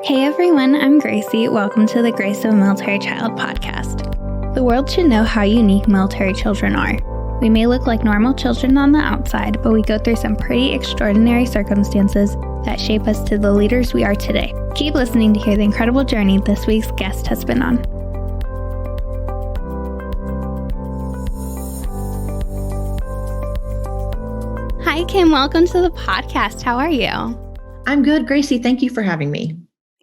Hey everyone, I'm Gracie. Welcome to the Grace of a Military Child podcast. The world should know how unique military children are. We may look like normal children on the outside, but we go through some pretty extraordinary circumstances that shape us to the leaders we are today. Keep listening to hear the incredible journey this week's guest has been on. Hi Kim, welcome to the podcast. How are you? I'm good, Gracie. Thank you for having me.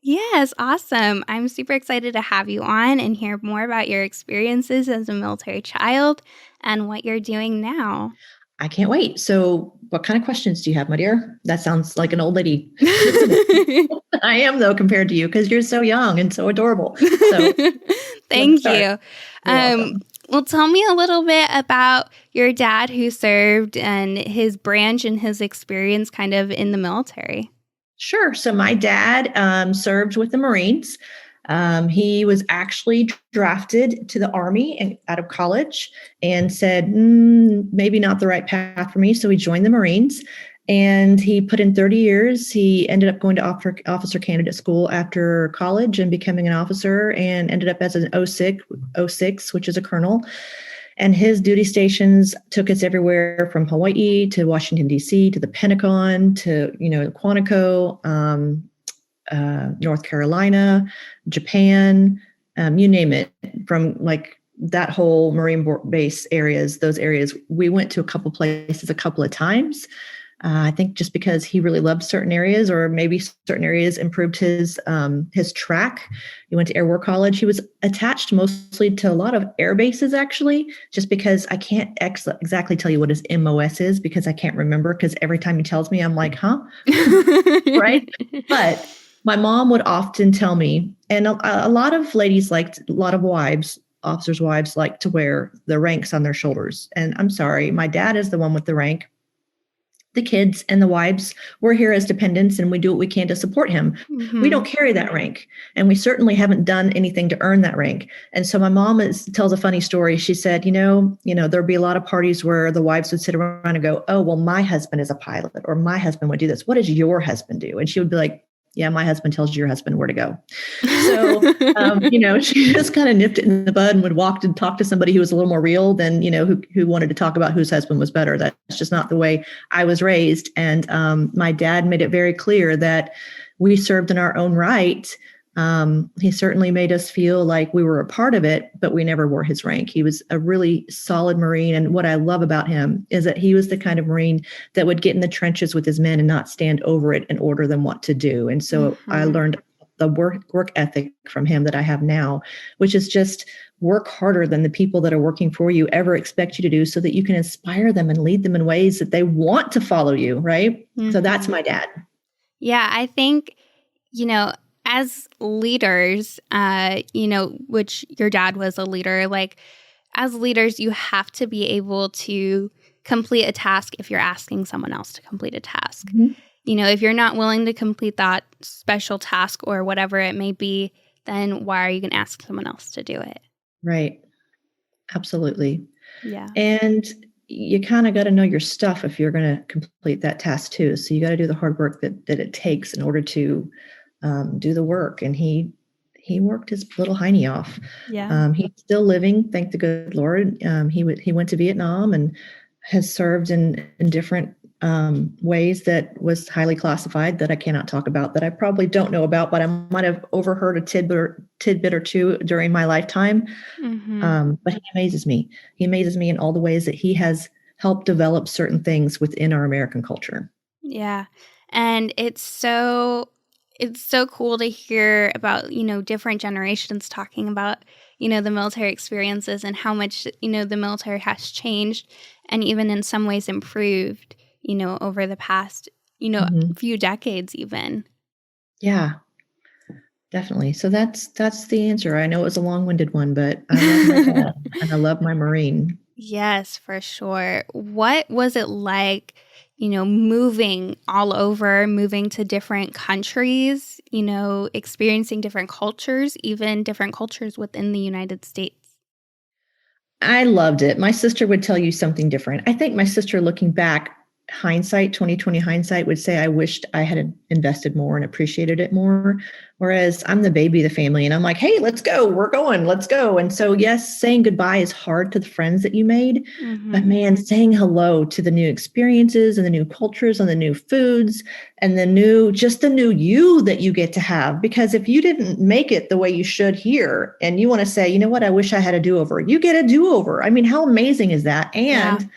Yes, awesome. I'm super excited to have you on and hear more about your experiences as a military child and what you're doing now. I can't wait. So what kind of questions do you have, my dear? That sounds like an old lady. I am, though, compared to you, because you're so young and so adorable. So Thank you. Well, tell me a little bit about your dad who served and his branch and his experience kind of in the military. Sure. So my dad served with the Marines. He was actually drafted to the Army out of college and said, maybe not the right path for me. So he joined the Marines and he put in 30 years. He ended up going to officer candidate school after college and becoming an officer and ended up as an 06, which is a colonel. And his duty stations took us everywhere from Hawaii to Washington, D.C., to the Pentagon, to, Quantico, North Carolina, Japan, you name it, from like that whole Marine base areas, those areas. We went to a couple places a couple of times. I think just because he really loved certain areas, or maybe certain areas improved his track. He went to Air War College. He was attached mostly to a lot of air bases, actually, just because I can't exactly tell you what his MOS is because I can't remember, because every time he tells me, I'm like, huh? Right? But my mom would often tell me, and a lot of ladies officers' wives like to wear the ranks on their shoulders. And I'm sorry, my dad is the one with the rank. The kids and the wives, we're here as dependents and we do what we can to support him. Mm-hmm. We don't carry that rank, and we certainly haven't done anything to earn that rank. And so my mom tells a funny story. She said, there'd be a lot of parties where the wives would sit around and go, oh, well, my husband is a pilot, or my husband would do this. What does your husband do? And she would be like, yeah, my husband tells your husband where to go. So, she just kind of nipped it in the bud and would walk and talk to somebody who was a little more real than, who wanted to talk about whose husband was better. That's just not the way I was raised. And my dad made it very clear that we served in our own right. He certainly made us feel like we were a part of it, but we never wore his rank. He was a really solid Marine. And what I love about him is that he was the kind of Marine that would get in the trenches with his men and not stand over it and order them what to do. And so I learned the work ethic from him that I have now, which is just work harder than the people that are working for you ever expect you to do, so that you can inspire them and lead them in ways that they want to follow you. Right. Mm-hmm. So that's my dad. Yeah, I think, as leaders, which your dad was a leader, like as leaders, you have to be able to complete a task if you're asking someone else to complete a task. Mm-hmm. If you're not willing to complete that special task or whatever it may be, then why are you going to ask someone else to do it? Right. Absolutely. Yeah. And you kind of got to know your stuff if you're going to complete that task too. So you got to do the hard work that it takes in order to do the work. And he worked his little hiney off. Yeah. He's still living, thank the good Lord. He went to Vietnam and has served in different ways that was highly classified that I cannot talk about, that I probably don't know about, but I might have overheard a tidbit or two during my lifetime. Mm-hmm. But he amazes me. He amazes me in all the ways that he has helped develop certain things within our American culture. Yeah. And it's so cool to hear about, different generations talking about, the military experiences and how much, the military has changed and even in some ways improved, over the past, few decades even. Yeah, definitely. So that's the answer. I know it was a long-winded one, but I love my dad and I love my Marine. Yes, for sure. What was it like, moving all over, moving to different countries, experiencing different cultures, even different cultures within the United States? I loved it. My sister would tell you something different. I think my sister, looking back, hindsight, 2020 hindsight would say I wished I had invested more and appreciated it more. Whereas I'm the baby of the family and I'm like, hey, let's go. We're going. Let's go. And so, yes, saying goodbye is hard to the friends that you made. But man, saying hello to the new experiences and the new cultures and the new foods and just the new you that you get to have. Because if you didn't make it the way you should here and you want to say, you know what, I wish I had a do-over, you get a do-over. I mean, how amazing is that? And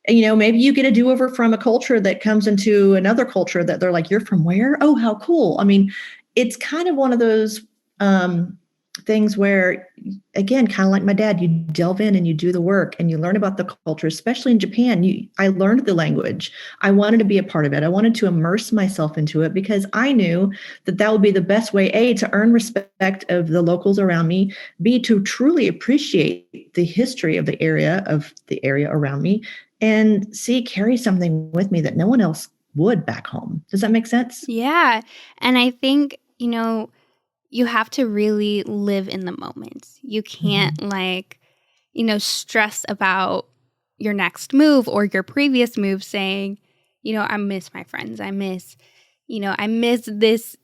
maybe you get a do-over from a culture that comes into another culture that they're like, you're from where? Oh, how cool. I mean, it's kind of one of those things where, again, kind of like my dad, you delve in and you do the work and you learn about the culture, especially in Japan. I learned the language. I wanted to be a part of it. I wanted to immerse myself into it because I knew that would be the best way, A, to earn respect of the locals around me, B, to truly appreciate the history of the area around me, and C, carry something with me that no one else would back home. Does that make sense? Yeah. And I think, you have to really live in the moment. You can't stress about your next move or your previous move saying, I miss my friends. I miss this,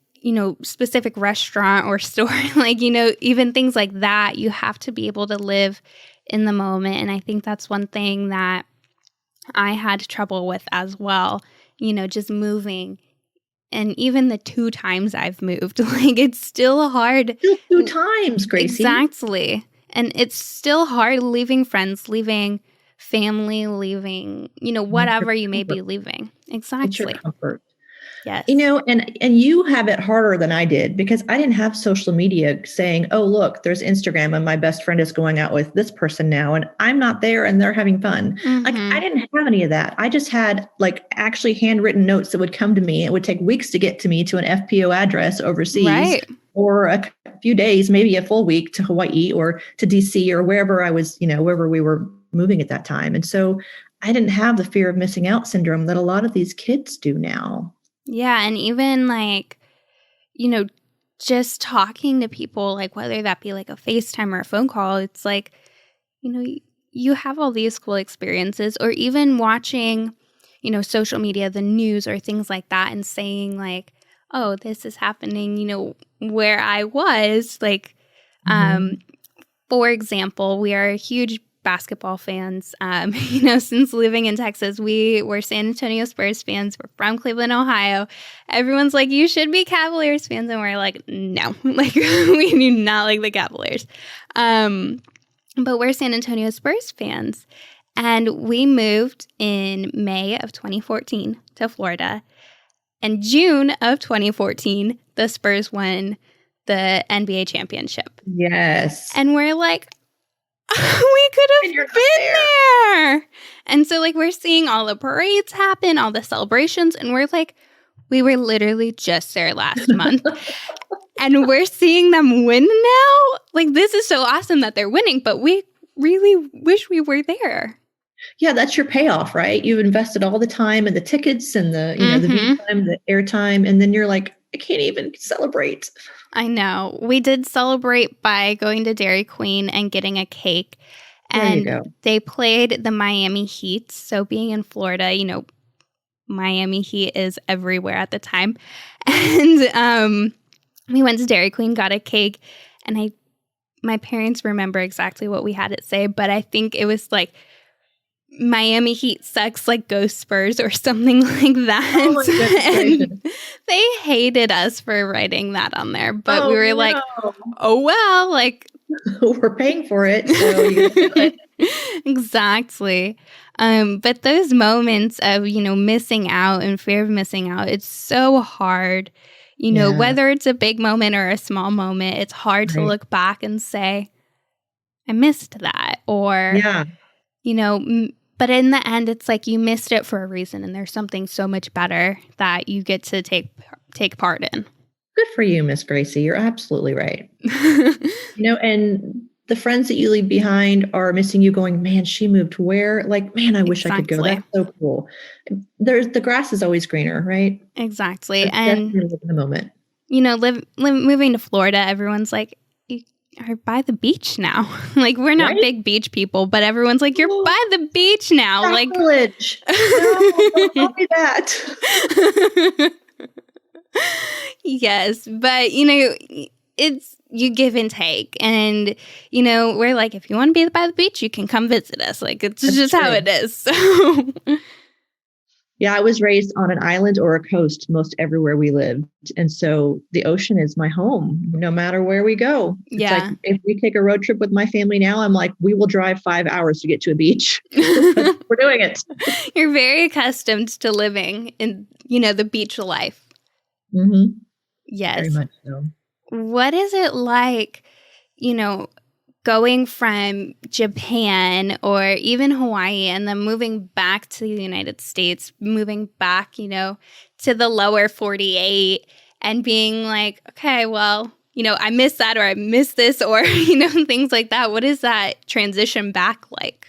specific restaurant or store, even things like that. You have to be able to live in the moment. And I think that's one thing that I had trouble with as well, just moving. And even the 2 times I've moved, it's still hard. Still 2 times, Gracie. Exactly. And it's still hard leaving friends, leaving family, leaving, whatever you may be leaving. Exactly. It's your comfort. Yes. And you have it harder than I did because I didn't have social media saying, oh, look, there's Instagram and my best friend is going out with this person now and I'm not there and they're having fun. Like I didn't have any of that. I just had actually handwritten notes that would come to me. It would take weeks to get to me to an FPO address overseas, or a few days, maybe a full week to Hawaii or to DC or wherever I was, wherever we were moving at that time. And so I didn't have the fear of missing out syndrome that a lot of these kids do now. Yeah. And even just talking to people, whether that be a FaceTime or a phone call, it's you have all these cool experiences, or even watching, social media, the news or things like that, and saying oh, this is happening, where I was. For example, we are huge basketball fans. Since living in Texas, we were San Antonio Spurs fans. We're from Cleveland, Ohio. Everyone's like, you should be Cavaliers fans. And we're like, no, we do not like the Cavaliers. But we're San Antonio Spurs fans. And we moved in May of 2014 to Florida. And June of 2014, the Spurs won the NBA championship. Yes. And we're like, we could have been there. And so we're seeing all the parades happen, all the celebrations, and we're like, we were literally just there last month. And we're seeing them win now. This is so awesome that they're winning, but we really wish we were there. Yeah, that's your payoff, right? You've invested all the time and the tickets and the, the view time, the airtime, and then you're like, I can't even celebrate. I know. We did celebrate by going to Dairy Queen and getting a cake. And they played the Miami Heat. So being in Florida, Miami Heat is everywhere at the time. And we went to Dairy Queen, got a cake, and my parents remember exactly what we had it say, but I think it was Miami Heat sucks, go Spurs or something like that. Oh, and they hated us for writing that on there, but we were like, oh well, we're paying for it. So Exactly. But those moments of, missing out and fear of missing out, it's so hard, whether it's a big moment or a small moment, it's hard to look back and say, I missed that. Or, but in the end, it's you missed it for a reason, and there's something so much better that you get to take part in. Good for you, Miss Gracie. You're absolutely right. And the friends that you leave behind are missing you going, man, she moved where? Man, I wish I could go. That's so cool. The grass is always greener, right? Exactly. So and live in the moment. Moving to Florida, everyone's like, are by the beach now. Like, we're not Right? big beach people, but everyone's like, you're Oh, by the beach now. Like, sacrilege. No, don't tell me that. yes, but it's you give and take, and we're like, if you want to be by the beach, you can come visit us. Like, it's That's just how true. it is. So Yeah, I was raised on an island or a coast most everywhere we lived. And so the ocean is my home no matter where we go. It's like yeah. if we take a road trip with my family now, I'm like, we will drive 5 hours to get to a beach. We're doing it. You're very accustomed to living in, the beach life. Mm-hmm. Very Yes. much so. What is it like, going from Japan or even Hawaii and then moving back to the United States, moving back, to the lower 48 and being like, okay, well, I miss that or I miss this or, things like that. What is that transition back like?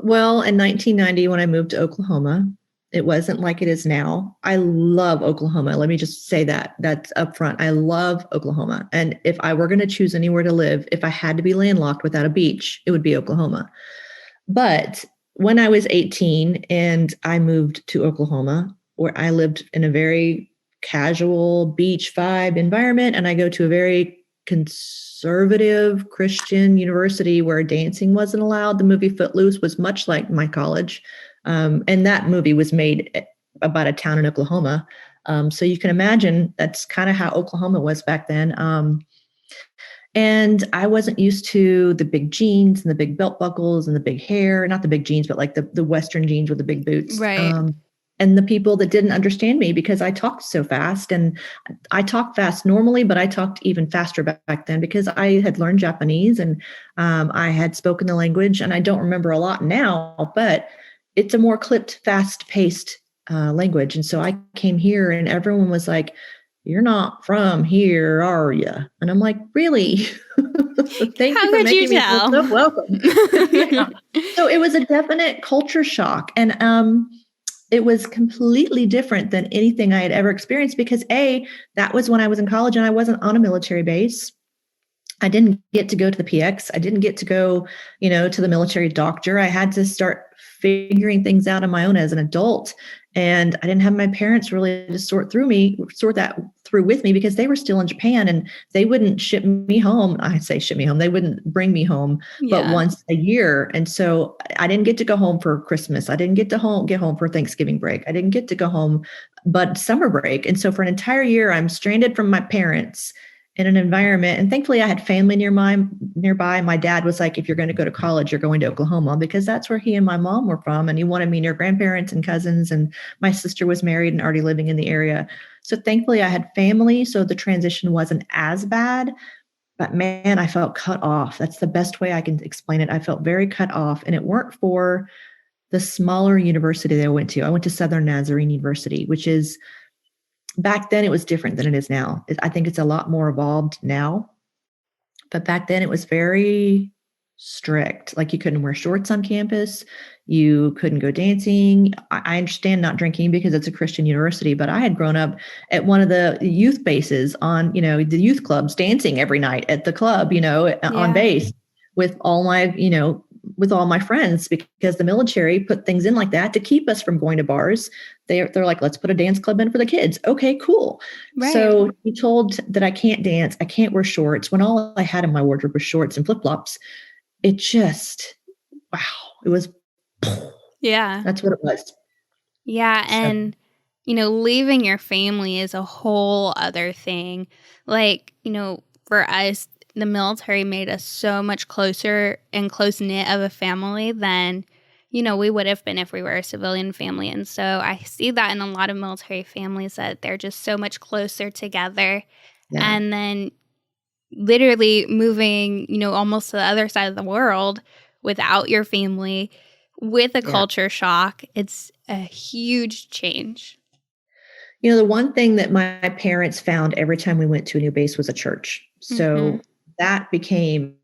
Well, in 1990, when I moved to Oklahoma, it wasn't like it is now. I love Oklahoma. Let me just say that. That's upfront. I love Oklahoma. And if I were going to choose anywhere to live, if I had to be landlocked without a beach, it would be Oklahoma. But when I was 18 and I moved to Oklahoma, where I lived in a very casual beach vibe environment, and I go to a very conservative Christian university where dancing wasn't allowed. The movie Footloose was much like my college. And that movie was made about a town in Oklahoma. So you can imagine that's kind of how Oklahoma was back then. And I wasn't used to the big jeans and the big belt buckles and the big hair, not the big jeans, but like the Western jeans with the big boots. Right. And the people that didn't understand me because I talked so fast. And I talk fast normally, but I talked even faster back then because I had learned Japanese and I had spoken the language. And I don't remember a lot now, but it's a more clipped, fast paced language. And so I came here and everyone was like, "You're not from here, are you?" And I'm like, "Really?" Thank you for making me feel so welcome. Yeah. So it was a definite culture shock. And it was completely different than anything I had ever experienced because that was when I was in college and I wasn't on a military base. I didn't get to go to the PX. I didn't get to go, to the military doctor. I had to start figuring things out on my own as an adult. And I didn't have my parents really to sort that through with me because they were still in Japan and they wouldn't ship me home. I say ship me home. They wouldn't bring me home, but once a year. And so I didn't get to go home for Christmas. I didn't get to get home for Thanksgiving break. I didn't get to go home, but summer break. And so for an entire year, I'm stranded from my parents in an environment. And thankfully I had family nearby. My dad was like, if you're going to go to college, you're going to Oklahoma because that's where he and my mom were from. And he wanted me near grandparents and cousins. And my sister was married and already living in the area. So thankfully I had family. So the transition wasn't as bad, but man, I felt cut off. That's the best way I can explain it. I felt very cut off and it weren't for the smaller university that I went to. I went to Southern Nazarene University, which is back then it was different than it is now. I think it's a lot more evolved now. But back then it was very strict. Like you couldn't wear shorts on campus. You couldn't go dancing. I understand not drinking because it's a Christian university, but I had grown up at one of the youth bases on, the youth clubs dancing every night at the club, on base with all my friends because the military put things in like that to keep us from going to bars. They're like, let's put a dance club in for the kids. Okay, cool. Right. So he told that I can't dance. I can't wear shorts when all I had in my wardrobe was shorts and flip-flops. It just, wow. It was, yeah, that's what it was. Yeah. And, leaving your family is a whole other thing. Like, for us, the military made us so much closer and close knit of a family than, we would have been if we were a civilian family. And so I see that in a lot of military families that they're just so much closer together. Yeah. And then literally moving, almost to the other side of the world without your family with a culture shock, it's a huge change. The one thing that my parents found every time we went to a new base was a church. So that became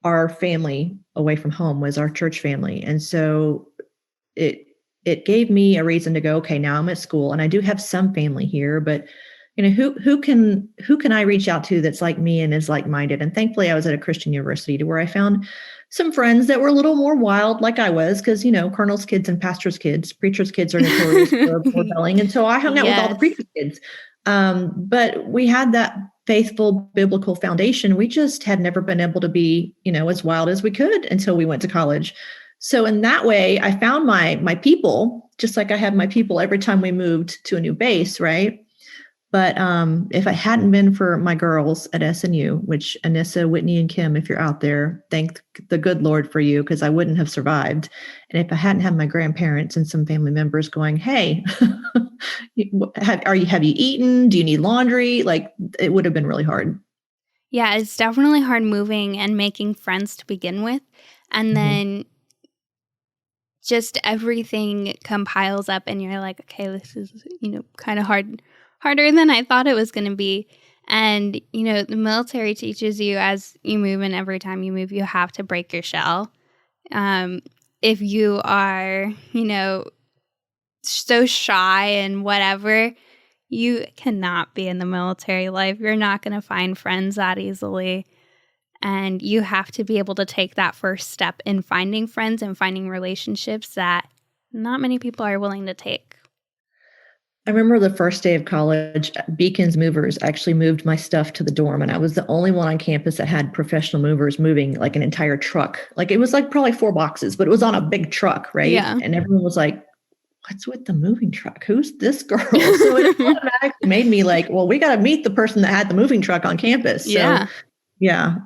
our family away from home, was our church family. And so it gave me a reason to go, okay, now I'm at school and I do have some family here, but who can I reach out to that's like me and is like-minded? And thankfully I was at a Christian university to where I found some friends that were a little more wild like I was, because colonels' kids and pastors' kids, preachers' kids are notorious for rebelling. And so I hung out with all the Yes. preachers' kids. But we had that faithful biblical foundation. We just had never been able to be, as wild as we could until we went to college. So in that way, I found my people, just like I had my people every time we moved to a new base, right? But if it hadn't been for my girls at SNU, which Anissa, Whitney, and Kim, if you're out there, thank the good Lord for you, because I wouldn't have survived. And if I hadn't had my grandparents and some family members going, "Hey, have you eaten? Do you need laundry?" Like, it would have been really hard. Yeah, it's definitely hard moving and making friends to begin with. And then just everything compiles up and you're like, okay, this is, kind of harder than I thought it was going to be. And, the military teaches you as you move, and every time you move, you have to break your shell. If you are, so shy and whatever, you cannot be in the military life. You're not going to find friends that easily. And you have to be able to take that first step in finding friends and finding relationships that not many people are willing to take. I remember the first day of college, Beacon's Movers actually moved my stuff to the dorm, and I was the only one on campus that had professional movers moving like an entire truck. Like, it was like probably 4 boxes, but it was on a big truck, right? Yeah. And everyone was like, "What's with the moving truck? Who's this girl?" So it automatically made me like, well, we got to meet the person that had the moving truck on campus. Yeah. So yeah,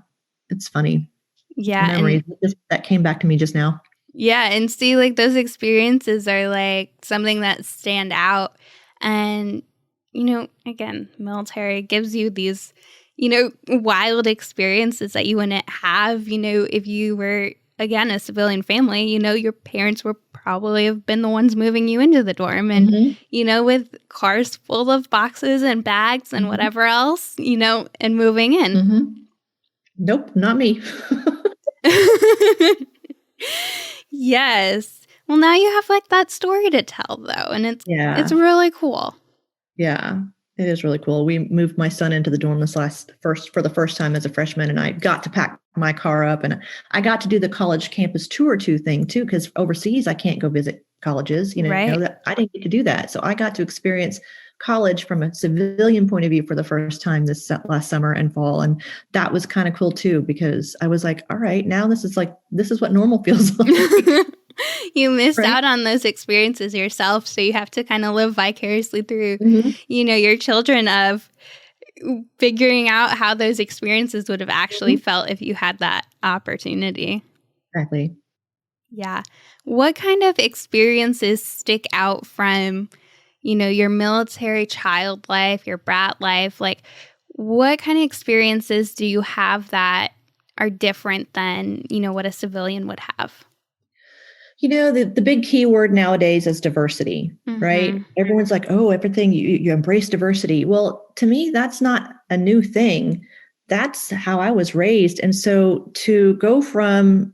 it's funny. Yeah. Memories that came back to me just now. Yeah. And see, like, those experiences are like something that stand out. And, again, military gives you these, wild experiences that you wouldn't have, if you were, again, a civilian family. Your parents were probably have been the ones moving you into the dorm. And, with cars full of boxes and bags and whatever else, and moving in. Nope, not me. Yes. Well, now you have like that story to tell, though, and it's really cool. Yeah, it is really cool. We moved my son into the dorm for the first time as a freshman, and I got to pack my car up, and I got to do the college campus tour thing too, because overseas I can't go visit colleges. Right. That I didn't get to do that, so I got to experience college from a civilian point of view for the first time this last summer and fall, and that was kind of cool too, because I was like, all right, now this is what normal feels like. You missed out on those experiences yourself, so you have to kind of live vicariously through, your children, of figuring out how those experiences would have actually felt if you had that opportunity. Exactly. Yeah. What kind of experiences stick out from, your military child life, your brat life? Like, what kind of experiences do you have that are different than, what a civilian would have? The big key word nowadays is diversity, right? Everyone's like, oh, everything, you embrace diversity. Well, to me, that's not a new thing. That's how I was raised. And so to go from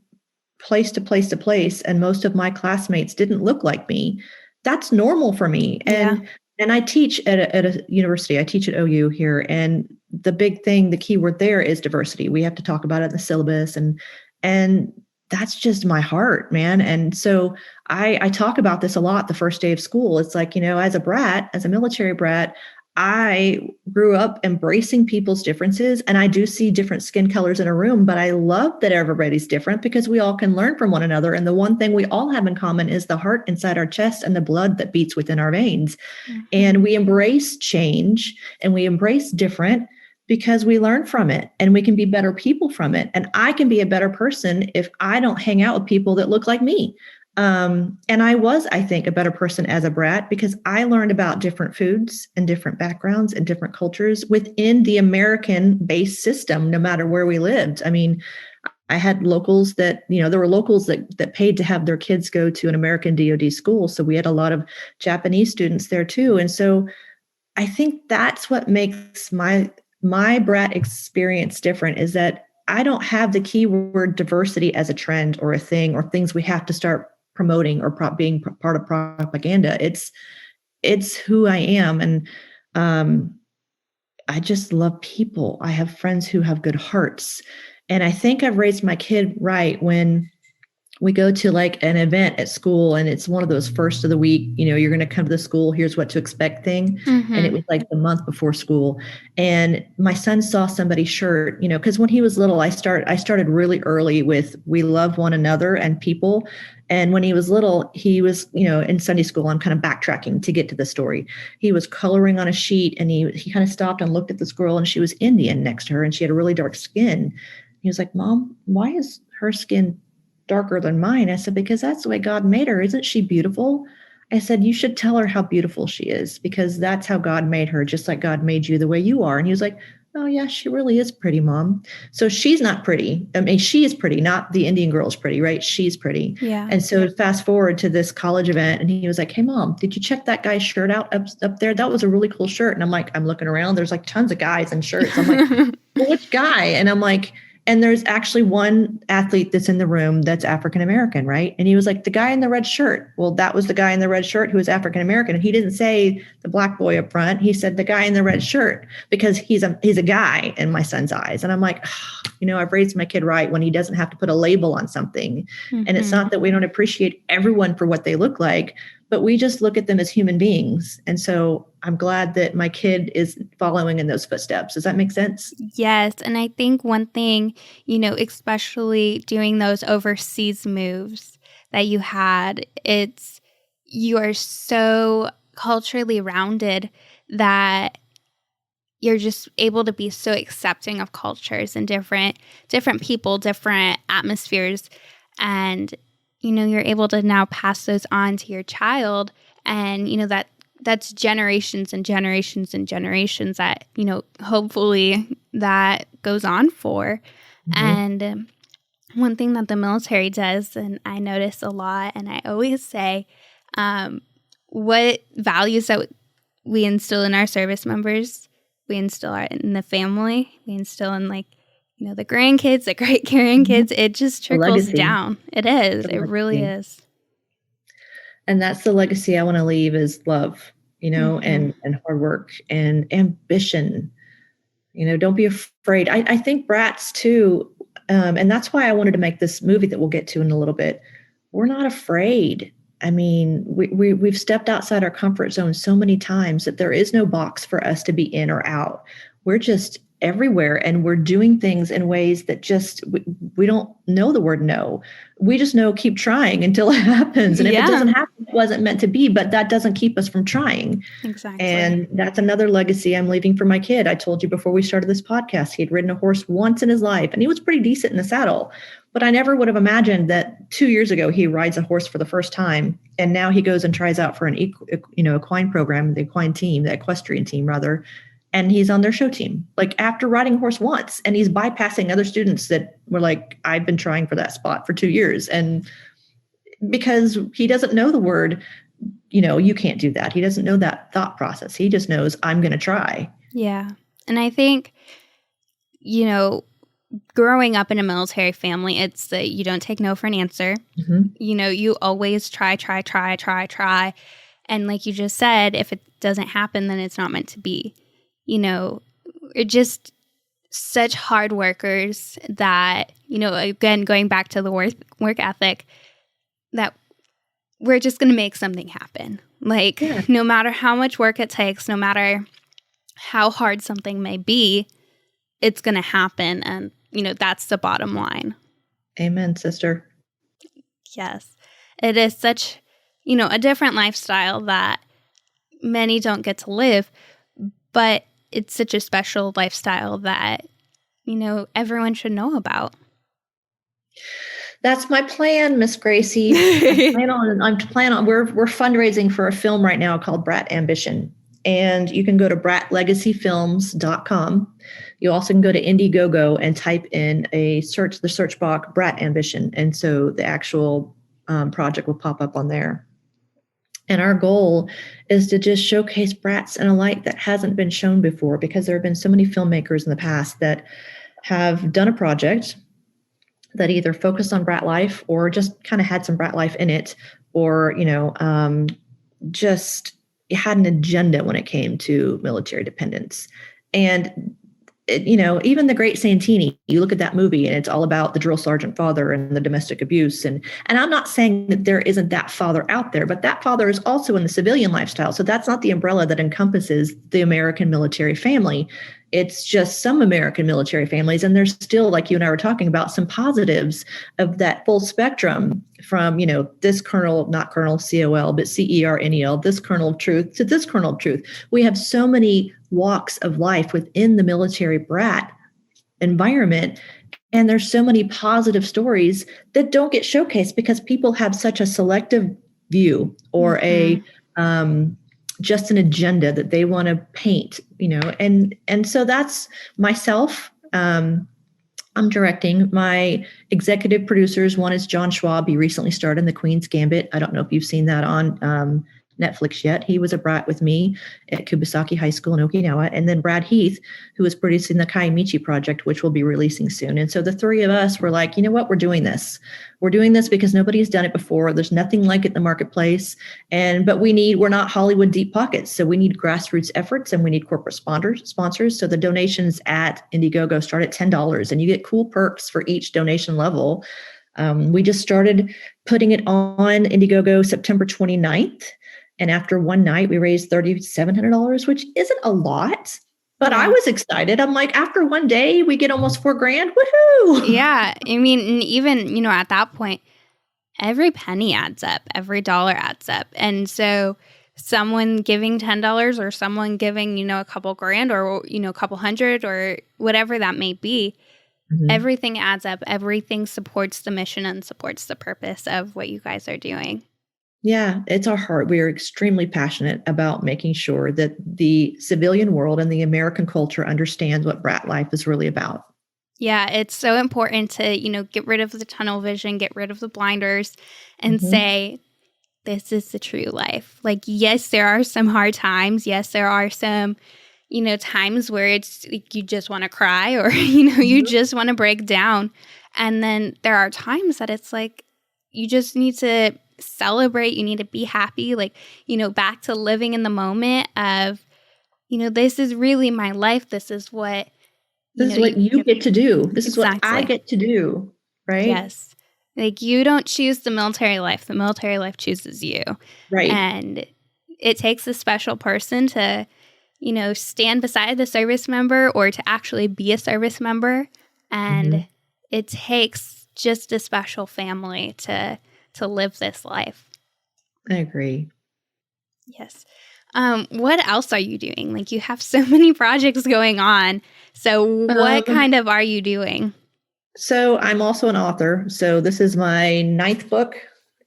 place to place to place, and most of my classmates didn't look like me, that's normal for me. And I teach at a university. I teach at OU here. And the big thing, the key word there is diversity. We have to talk about it in the syllabus, and that's just my heart, man. And so I talk about this a lot the first day of school. It's like, as a military brat, I grew up embracing people's differences, and I do see different skin colors in a room, but I love that everybody's different because we all can learn from one another. And the one thing we all have in common is the heart inside our chest and the blood that beats within our veins. And we embrace change and we embrace different because we learn from it and we can be better people from it. And I can be a better person if I don't hang out with people that look like me. And I think, a better person as a brat because I learned about different foods and different backgrounds and different cultures within the American-based system, no matter where we lived. I mean, I had locals that, there were locals that paid to have their kids go to an American DoD school. So we had a lot of Japanese students there too. And so I think that's what makes my brat experience different, is that I don't have the keyword diversity as a trend or a thing or things we have to start promoting or being part of propaganda. It's who I am. And I just love people. I have friends who have good hearts. And I think I've raised my kid right when we go to like an event at school and it's one of those first of the week, you're going to come to the school, here's what to expect thing. And it Mm-hmm. was like the month before school. And my son saw somebody's shirt, because when he was little, I started really early with we love one another and people. And when he was little, he was, in Sunday school, I'm kind of backtracking to get to the story. He was coloring on a sheet and he kind of stopped and looked at this girl and she was Indian next to her and she had a really dark skin. He was like, Mom, why is her skin darker than mine? I said, because that's the way God made her. Isn't she beautiful? I said, you should tell her how beautiful she is because that's how God made her, just like God made you the way you are. And he was like, oh, yeah, she really is pretty, Mom. So she's not pretty. I mean, she is pretty, not the Indian girl is pretty, right? She's pretty. Yeah. And so fast forward to this college event, and he was like, hey, Mom, did you check that guy's shirt out up there? That was a really cool shirt. And I'm like, I'm looking around. There's like tons of guys in shirts. I'm like, well, which guy? And I'm like, and there's actually one athlete that's in the room that's African American, right? And he was like, the guy in the red shirt. Well, that was the guy in the red shirt who was African American. And he didn't say the black boy up front. He said the guy in the red shirt because he's a guy in my son's eyes. And I'm like, I've raised my kid right when he doesn't have to put a label on something. Mm-hmm. And it's not that we don't appreciate everyone for what they look like, but we just look at them as human beings. And so I'm glad that my kid is following in those footsteps. Does that make sense? Yes. And I think one thing, especially doing those overseas moves that you had, you are so culturally rounded that you're just able to be so accepting of cultures and different people, different atmospheres. And, you're able to now pass those on to your child. And, that's generations and generations and generations that, hopefully that goes on for. Mm-hmm. And one thing that the military does, and I notice a lot, and I always say, what values that we instill in our service members, we instill in the family, we instill in the grandkids, the great grandkids, it just trickles down. It is. It really is. And that's the legacy I want to leave is love, and hard work and ambition. Don't be afraid. I think brats too, and that's why I wanted to make this movie that we'll get to in a little bit. We're not afraid. I mean, we've stepped outside our comfort zone so many times that there is no box for us to be in or out. We're just everywhere and we're doing things in ways that just we don't know the word no. We just know keep trying until it happens. And if it doesn't happen, it wasn't meant to be, but that doesn't keep us from trying. Exactly. And that's another legacy I'm leaving for my kid. I told you before we started this podcast, he had ridden a horse once in his life and he was pretty decent in the saddle. But I never would have imagined that 2 years ago he rides a horse for the first time. And now he goes and tries out for an equine program, the equestrian team rather. And he's on their show team, like after riding a horse once, and he's bypassing other students that were like, I've been trying for that spot for 2 years. And because he doesn't know the word, you can't do that. He doesn't know that thought process. He just knows I'm going to try. Yeah. And I think, growing up in a military family, it's that you don't take no for an answer. Mm-hmm. You always try. And like you just said, if it doesn't happen, then it's not meant to be. We're just such hard workers that, again, going back to the work ethic, that we're just going to make something happen. No matter how much work it takes, no matter how hard something may be, it's going to happen. And, that's the bottom line. Amen, sister. Yes. It is such, a different lifestyle that many don't get to live, but it's such a special lifestyle that, everyone should know about. That's my plan, Miss Gracie. I'm planning on. We're fundraising for a film right now called Brat Ambition, and you can go to bratlegacyfilms.com. You also can go to Indiegogo and type in the search box Brat Ambition, and so the actual project will pop up on there. And our goal is to just showcase brats in a light that hasn't been shown before, because there have been so many filmmakers in the past that have done a project that either focused on brat life or just kind of had some brat life in it, or, just had an agenda when it came to military dependence. And even The Great Santini, you look at that movie and it's all about the drill sergeant father and the domestic abuse. And I'm not saying that there isn't that father out there, but that father is also in the civilian lifestyle. So that's not the umbrella that encompasses the American military family. It's just some American military families. And there's still, like you and I were talking about, some positives of that full spectrum from, this kernel, not Colonel COL, but CERNEL, this kernel of truth to this kernel of truth. We have so many walks of life within the military brat environment. And there's so many positive stories that don't get showcased because people have such a selective view or a just an agenda that they want to paint, and so that's myself. I'm directing. My executive producers, one is John Schwab. He recently starred in The Queen's Gambit. I don't know if you've seen that on Netflix yet. He was a brat with me at Kubasaki High School in Okinawa. And then Brad Heath, who was producing the Kaimichi project, which we'll be releasing soon. And so the three of us were like, you know what, we're doing this. We're doing this because nobody's done it before. There's nothing like it in the marketplace. But we're not Hollywood deep pockets. So we need grassroots efforts and we need corporate sponsors. So the donations at Indiegogo start at $10 and you get cool perks for each donation level. We just started putting it on Indiegogo September 29th. And after one night, we raised $3,700, which isn't a lot, but I was excited. I'm like, after one day, we get almost $4,000. Woohoo! Yeah. I mean, and even, at that point, every penny adds up. Every dollar adds up. And so someone giving $10 or someone giving, a couple grand or, a couple hundred or whatever that may be, everything adds up. Everything supports the mission and supports the purpose of what you guys are doing. Yeah, it's our heart. We are extremely passionate about making sure that the civilian world and the American culture understands what brat life is really about. Yeah, it's so important to, get rid of the tunnel vision, get rid of the blinders and say, this is the true life. Like, yes, there are some hard times. Yes, there are some, times where it's like you just want to cry or, you just want to break down. And then there are times that it's like you just need to celebrate, you need to be happy, like, back to living in the moment of, this is really my life. This is what you get to do. This is what I get to do, right? Yes. Like, you don't choose the military life. The military life chooses you. Right. And it takes a special person to, stand beside the service member or to actually be a service member. And it takes just a special family to live this life. I agree. Yes. What else are you doing? Like, you have so many projects going on. So what kind of are you doing? So I'm also an author. So this is my 9th book,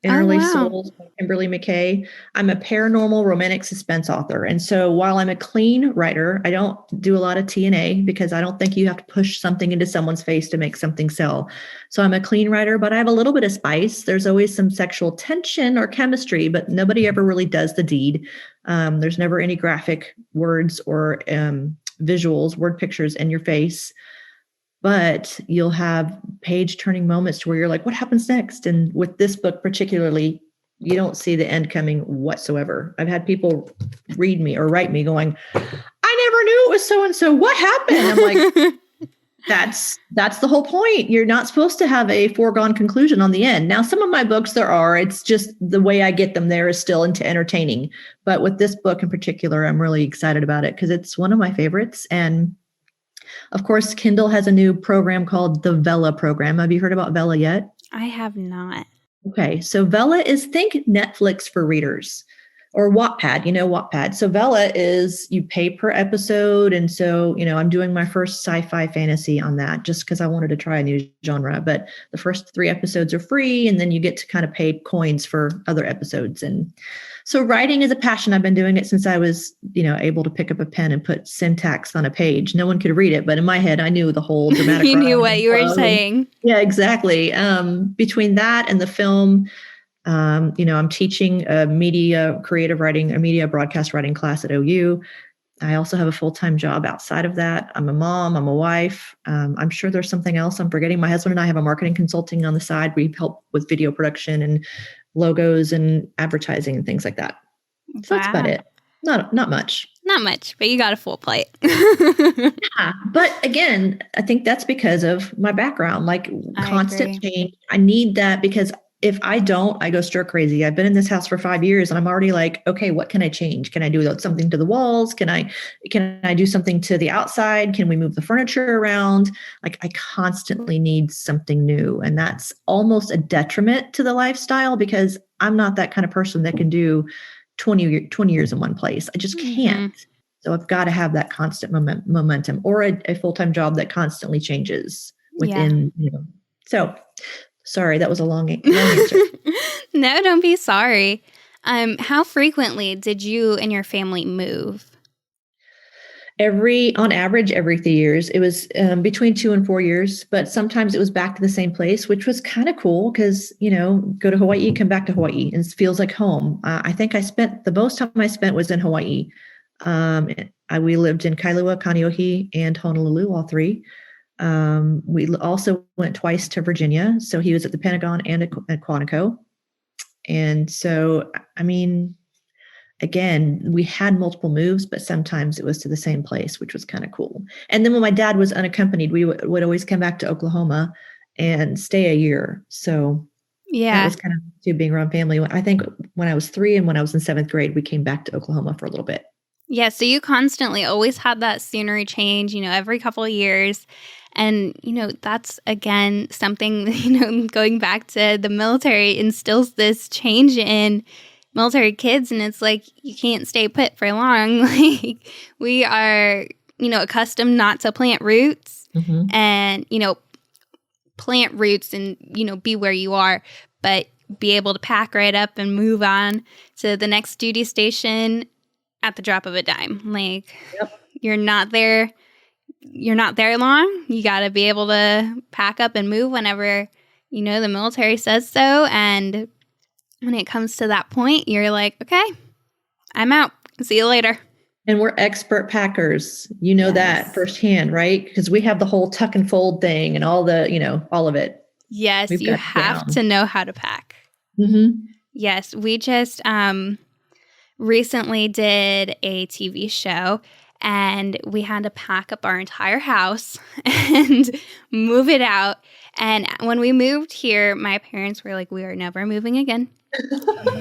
Interlaced Souls by Kimberly McKay. I'm a paranormal romantic suspense author. And so while I'm a clean writer, I don't do a lot of T&A because I don't think you have to push something into someone's face to make something sell. So I'm a clean writer, but I have a little bit of spice. There's always some sexual tension or chemistry, but nobody ever really does the deed. There's never any graphic words or visuals, word pictures in your face. But you'll have page turning moments to where you're like, what happens next? And with this book particularly, you don't see the end coming whatsoever. I've had people read me or write me going, I never knew it was so-and-so. What happened? I'm like, that's the whole point. You're not supposed to have a foregone conclusion on the end. Now, some of my books it's just the way I get them there is still into entertaining. But with this book in particular, I'm really excited about it because it's one of my favorites. And of course, Kindle has a new program called the Vela program. Have you heard about Vela yet? I have not. Okay. So Vela is, think Netflix for readers or Wattpad, Wattpad. So Vela is you pay per episode. And so, I'm doing my first sci-fi fantasy on that just because I wanted to try a new genre. But the first 3 episodes are free. And then you get to kind of pay coins for other episodes. And so writing is a passion. I've been doing it since I was, able to pick up a pen and put syntax on a page. No one could read it, but in my head, I knew the whole dramatic. You knew what you were saying. Yeah, exactly. Between that and the film, I'm teaching a media creative writing, a media broadcast writing class at OU. I also have a full-time job outside of that. I'm a mom, I'm a wife. I'm sure there's something else I'm forgetting. My husband and I have a marketing consulting on the side. We help with video production and logos and advertising and things like that. So that's about it. Not much. Not much, but you got a full plate. Yeah. But again, I think that's because of my background, like constant change. I need that because if I don't, I go stir crazy. I've been in this house for 5 years and I'm already like, okay, what can I change? Can I do something to the walls? Can I do something to the outside? Can we move the furniture around? Like I constantly need something new. And that's almost a detriment to the lifestyle because I'm not that kind of person that can do 20 years in one place. I just can't. So I've got to have that constant momentum or a full-time job that constantly changes within, So sorry, that was a long answer. No, don't be sorry. How frequently did you and your family move? On average, every 3 years. It was between 2 and 4 years, but sometimes it was back to the same place, which was kind of cool because, go to Hawaii, come back to Hawaii, and it feels like home. I think the most time I spent was in Hawaii. We lived in Kailua, Kaneohe, and Honolulu, all three. We also went twice to Virginia. So he was at the Pentagon and at Quantico. And so, again, we had multiple moves, but sometimes it was to the same place, which was kind of cool. And then when my dad was unaccompanied, we would always come back to Oklahoma and stay a year. So that was kind of to being around family. I think when I was 3 and when I was in 7th grade, we came back to Oklahoma for a little bit. Yeah, so you constantly always had that scenery change, every couple of years. And, that's, again, something, going back to the military instills this change in military kids. And it's like, you can't stay put for long. Like, we are, accustomed not to plant roots and, plant roots and, be where you are, but be able to pack right up and move on to the next duty station at the drop of a dime. Like, You're not there long. You got to be able to pack up and move whenever, the military says so. And when it comes to that point, you're like, okay, I'm out. See you later. And we're expert packers. That firsthand, right? Because we have the whole tuck and fold thing and all the, all of it. Yes, you have to know how to pack. Mm-hmm. Yes, we just recently did a TV show and we had to pack up our entire house and move it out. And when we moved here, my parents were like, we are never moving again.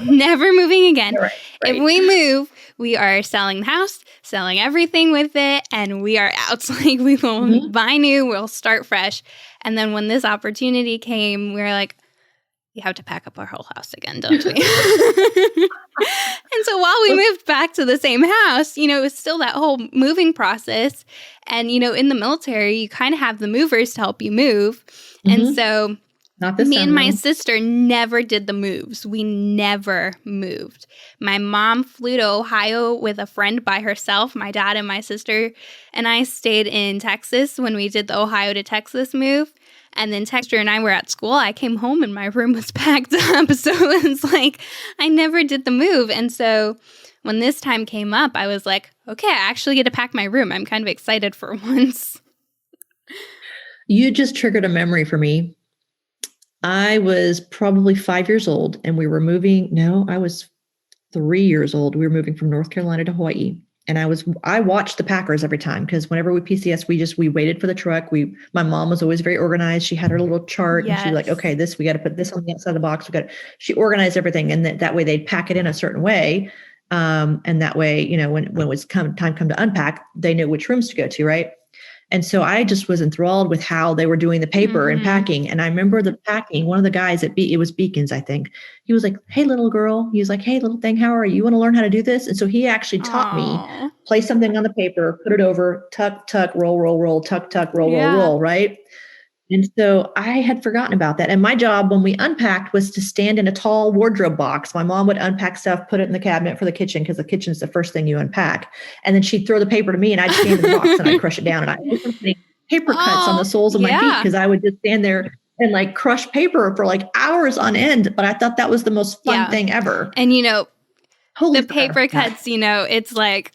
Never moving again. Right. If we move, we are selling the house, selling everything with it, and we are out. Like, we will buy new, we'll start fresh. And then when this opportunity came, we were like, we have to pack up our whole house again, don't we? And so while we moved back to the same house, it was still that whole moving process. And, in the military, you kind of have the movers to help you move. And so me and my sister never did the moves. We never moved. My mom flew to Ohio with a friend by herself. My dad and my sister and I stayed in Texas when we did the Ohio to Texas move. And then Texter and I were at school. I came home and my room was packed up. So it's like, I never did the move. And so when this time came up, I was like, okay, I actually get to pack my room. I'm kind of excited for once. You just triggered a memory for me. I was probably 5 years old and we were moving. No, I was 3 years old. We were moving from North Carolina to Hawaii. And I watched the packers every time because whenever we PCS, we waited for the truck. My mom was always very organized. She had her little chart and she was like, okay, we got to put this on the outside of the box. She organized everything. And that way they'd pack it in a certain way. And that way, when it was time to unpack, they knew which rooms to go to. Right. And so I just was enthralled with how they were doing the paper and packing. And I remember the packing, one of the guys it was Beacons, I think. He was like, hey, little girl. He was like, hey, little thing, how are you? You want to learn how to do this? And so he actually taught me, place something on the paper, put it over, tuck, tuck, roll, roll, roll, tuck, tuck, roll, roll, roll, right? And so I had forgotten about that. And my job when we unpacked was to stand in a tall wardrobe box. My mom would unpack stuff, put it in the cabinet for the kitchen because the kitchen is the first thing you unpack. And then she'd throw the paper to me and I'd stand in the box and I'd crush it down. And I was putting paper cuts on the soles of my feet because I would just stand there and like crush paper for like hours on end. But I thought that was the most fun thing ever. And, the paper cuts, it's like,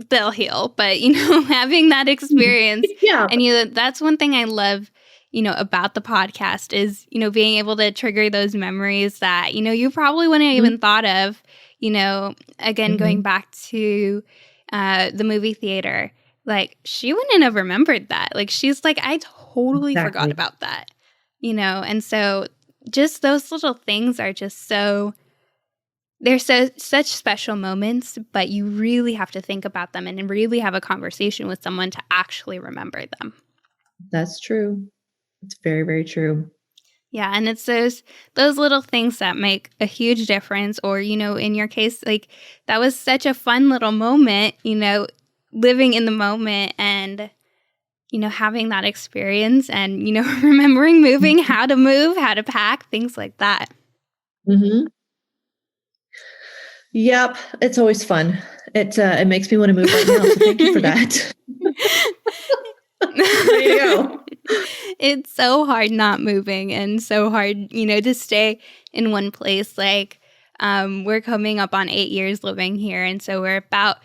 they'll heal. But, having that experience. And, that's one thing I love about the podcast is, being able to trigger those memories that, you probably wouldn't even thought of, again, going back to the movie theater. Like, she wouldn't have remembered that. Like, she's like, I totally forgot Exactly. about that, and so just those little things are just they're such special moments, but you really have to think about them and really have a conversation with someone to actually remember them. That's true. It's very, very true. Yeah, and it's those little things that make a huge difference. Or, in your case, like, that was such a fun little moment, living in the moment and, having that experience and, remembering moving, how to move, how to pack, things like that. Mm-hmm. Yep, it's always fun. It makes me want to move right now. So thank you for that. There you go. It's so hard not moving and so hard, to stay in one place. Like, we're coming up on 8 years living here, and so we're about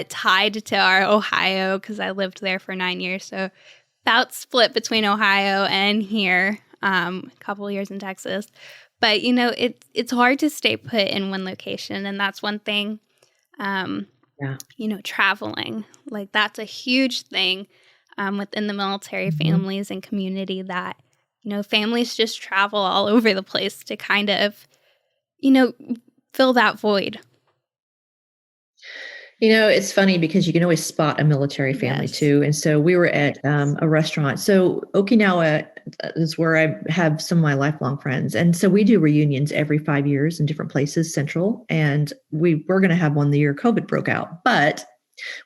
tied to our Ohio, because I lived there for 9 years. So about split between Ohio and here, a couple years in Texas. But, it's hard to stay put in one location, and that's one thing. Yeah. Traveling, like, that's a huge thing within the military families and community, that, families just travel all over the place to kind of, fill that void. It's funny because you can always spot a military family Yes. too. And so we were at a restaurant. So Okinawa is where I have some of my lifelong friends. And so we do reunions every 5 years in different places, central. And we were going to have one the year COVID broke out, but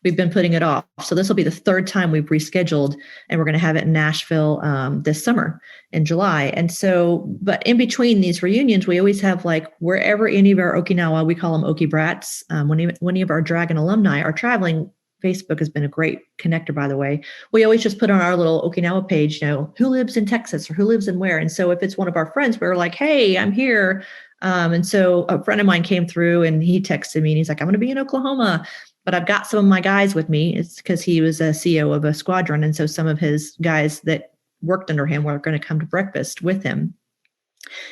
we've been putting it off. So this will be the third time we've rescheduled, and we're going to have it in Nashville this summer in July. And so, but in between these reunions, we always have, like, wherever any of our Okinawa, we call them Oki Brats, when any of our Dragon alumni are traveling. Facebook has been a great connector, by the way. We always just put on our little Okinawa page, who lives in Texas or who lives in where. And so if it's one of our friends, we're like, hey, I'm here. And so a friend of mine came through and he texted me and he's like, I'm going to be in Oklahoma, but I've got some of my guys with me. It's because he was a CO of a squadron. And so some of his guys that worked under him were going to come to breakfast with him.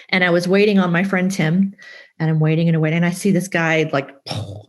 And I was waiting on my friend Tim, and I'm waiting and waiting. And I see this guy, like,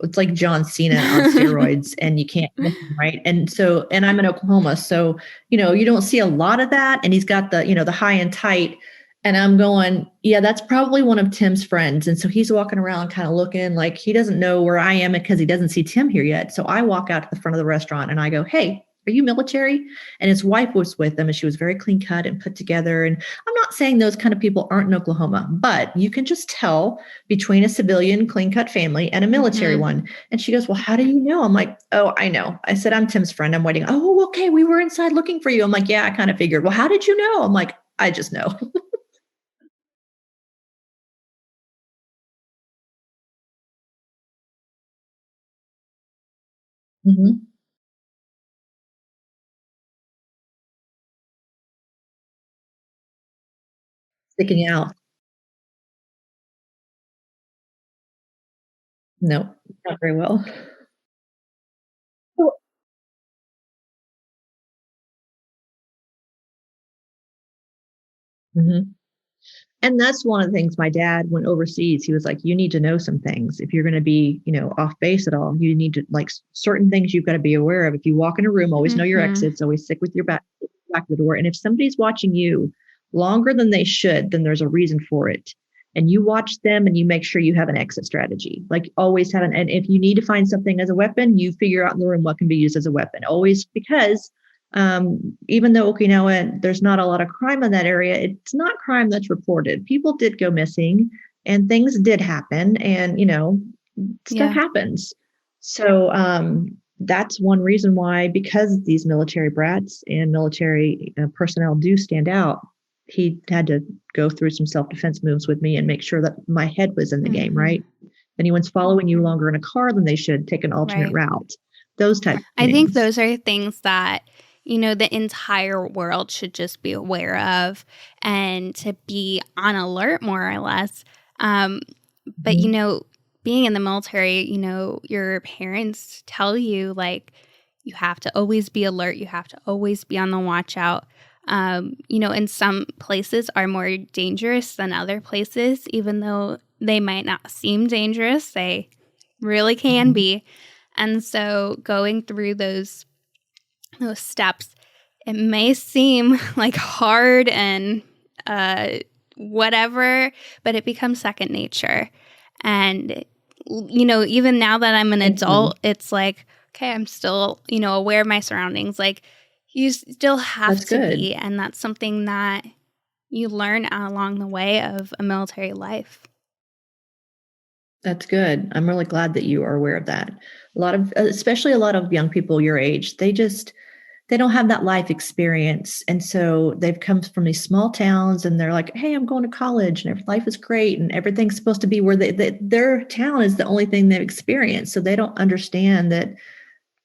it's like John Cena on steroids, and you can't miss him, right? And so, and I'm in Oklahoma. So, you don't see a lot of that. And he's got the, the high and tight. And I'm going, yeah, that's probably one of Tim's friends. And so he's walking around kind of looking like he doesn't know where I am because he doesn't see Tim here yet. So I walk out to the front of the restaurant and I go, hey, are you military? And his wife was with them, and she was very clean cut and put together. And I'm not saying those kind of people aren't in Oklahoma, but you can just tell between a civilian clean cut family and a military one. And she goes, well, how do you know? I'm like, oh, I know. I said, I'm Tim's friend. I'm waiting. Oh, okay. We were inside looking for you. I'm like, yeah, I kind of figured. Well, how did you know? I'm like, I just know. Mm-hmm. Sticking out. No, not very well. Mm-hmm. And that's one of the things my dad went overseas. He was like, you need to know some things. If you're going to be, off base at all, you need to, like, certain things you've got to be aware of. If you walk in a room, always know your exits, always stick with your back of the door. And if somebody's watching you longer than they should, then there's a reason for it. And you watch them and you make sure you have an exit strategy. Like, always have and if you need to find something as a weapon, you figure out in the room what can be used as a weapon. Always, because even though Okinawa, there's not a lot of crime in that area, it's not crime that's reported. People did go missing and things did happen, and, stuff happens. So that's one reason why, because these military brats and military personnel do stand out, he had to go through some self-defense moves with me and make sure that my head was in the game, right? Anyone's following you longer in a car than they should, take an alternate route. Those type of things. I think those are things that, the entire world should just be aware of and to be on alert, more or less. But, being in the military, your parents tell you, like, you have to always be alert. You have to always be on the watch out. And some places are more dangerous than other places, even though they might not seem dangerous. They really can be. And so going through those steps, it may seem like hard and whatever, but it becomes second nature. And, even now that I'm an adult, it's like, okay, I'm still, aware of my surroundings. Like, you still have to be. And that's something that you learn along the way of a military life. That's good. I'm really glad that you are aware of that. Especially a lot of young people your age, they don't have that life experience. And so they've come from these small towns and they're like, hey, I'm going to college and life is great. And everything's supposed to be where their town is the only thing they've experienced. So they don't understand that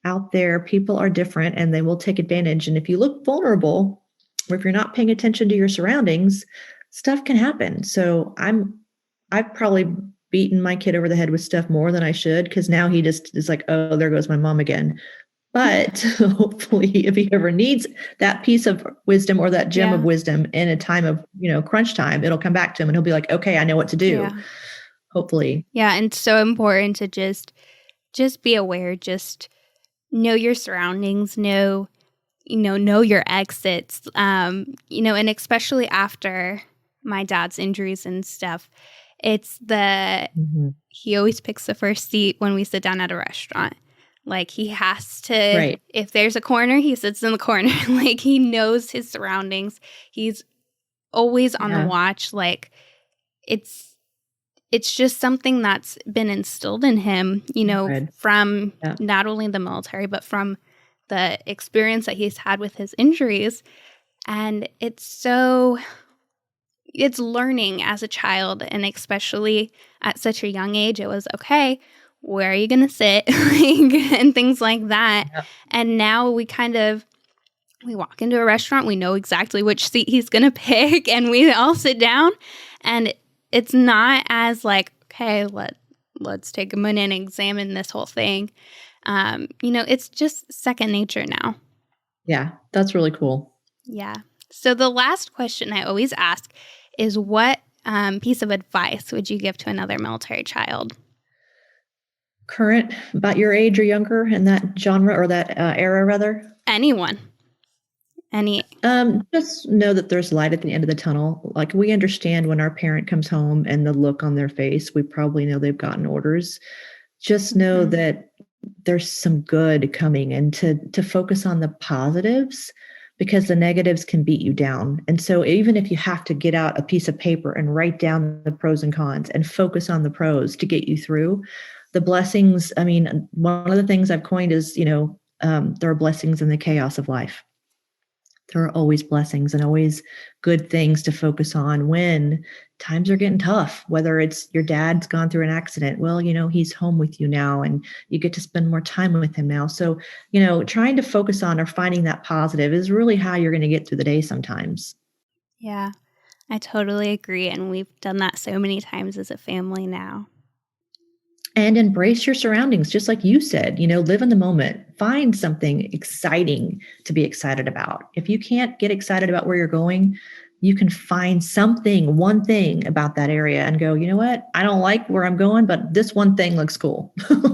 out there, people are different and they will take advantage. And if you look vulnerable, or if you're not paying attention to your surroundings, stuff can happen. So I've probably beaten my kid over the head with stuff more than I should, because now he just is like, oh, there goes my mom again. But hopefully if he ever needs that piece of wisdom or that gem of wisdom in a time of, crunch time, it'll come back to him and he'll be like, okay, I know what to do. Yeah. Hopefully. Yeah. And it's so important to just be aware, just know your surroundings, know your exits, and especially after my dad's injuries and stuff, it's he always picks the first seat when we sit down at a restaurant. Like, he has to, if there's a corner, he sits in the corner. Like, he knows his surroundings. He's always on the watch. Like, it's just something that's been instilled in him, from not only the military, but from the experience that he's had with his injuries. And it's learning as a child, and especially at such a young age, it was, okay, where are you going to sit? And things like that. Yeah. And now we walk into a restaurant, we know exactly which seat he's going to pick, and we all sit down, and it's not as like, okay, let's take a minute and examine this whole thing. It's just second nature now. Yeah, that's really cool. Yeah. So the last question I always ask is, what piece of advice would you give to another military child? Current, about your age or younger, in that genre or that era, rather? Anyone. Just know that there's light at the end of the tunnel. Like, we understand when our parent comes home and the look on their face, we probably know they've gotten orders. Just know that there's some good coming, and to focus on the positives, because the negatives can beat you down. And so even if you have to get out a piece of paper and write down the pros and cons and focus on the pros to get you through, the blessings, I mean, one of the things I've coined is, there are blessings in the chaos of life. There are always blessings and always good things to focus on when times are getting tough, whether it's your dad's gone through an accident. Well, he's home with you now and you get to spend more time with him now. So, trying to focus on or finding that positive is really how you're going to get through the day sometimes. Yeah, I totally agree. And we've done that so many times as a family now. And embrace your surroundings, just like you said, live in the moment. Find something exciting to be excited about. If you can't get excited about where you're going, you can find one thing about that area and go, you know what? I don't like where I'm going, but this one thing looks cool.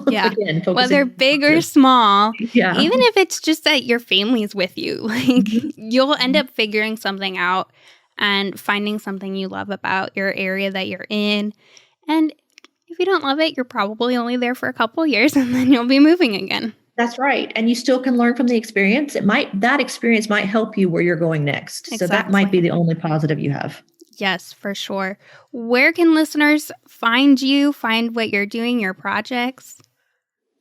Yeah. Again, whether big or small, yeah. Even if it's just that your family's with you, like you'll end up figuring something out and finding something you love about your area that you're in. And if you don't love it, you're probably only there for a couple of years and then you'll be moving again. That's right. And you still can learn from the experience. That experience might help you where you're going next. Exactly. So that might be the only positive you have. Yes, for sure. Where can listeners find you, find what you're doing, your projects?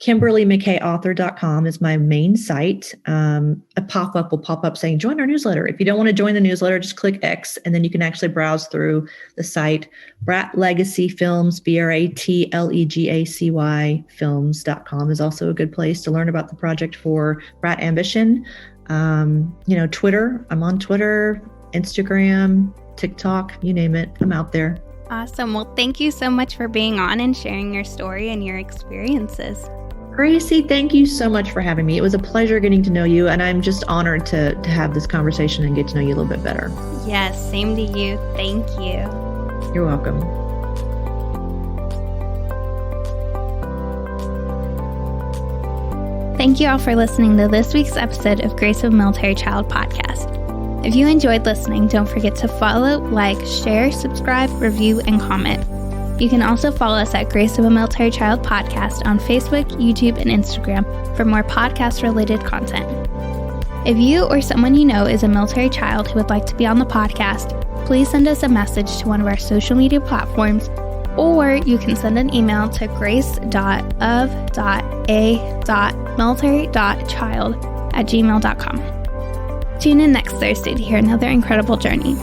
KimberlyMckayAuthor.com is my main site. A pop-up will pop up saying, join our newsletter. If you don't want to join the newsletter, just click X, and then you can actually browse through the site. Brat Legacy Films, BRATLEGACY films.com is also a good place to learn about the project for Brat Ambition. Twitter. I'm on Twitter, Instagram, TikTok, you name it. I'm out there. Awesome. Well, thank you so much for being on and sharing your story and your experiences. Gracie, thank you so much for having me. It was a pleasure getting to know you, and I'm just honored to have this conversation and get to know you a little bit better. Yes, same to you. Thank you. You're welcome. Thank you all for listening to this week's episode of Grace of a Military Child podcast. If you enjoyed listening, don't forget to follow, like, share, subscribe, review, and comment. You can also follow us at Grace of a Military Child podcast on Facebook, YouTube, and Instagram for more podcast-related content. If you or someone you know is a military child who would like to be on the podcast, please send us a message to one of our social media platforms, or you can send an email to grace.of.a.military.child@gmail.com. Tune in next Thursday to hear another incredible journey.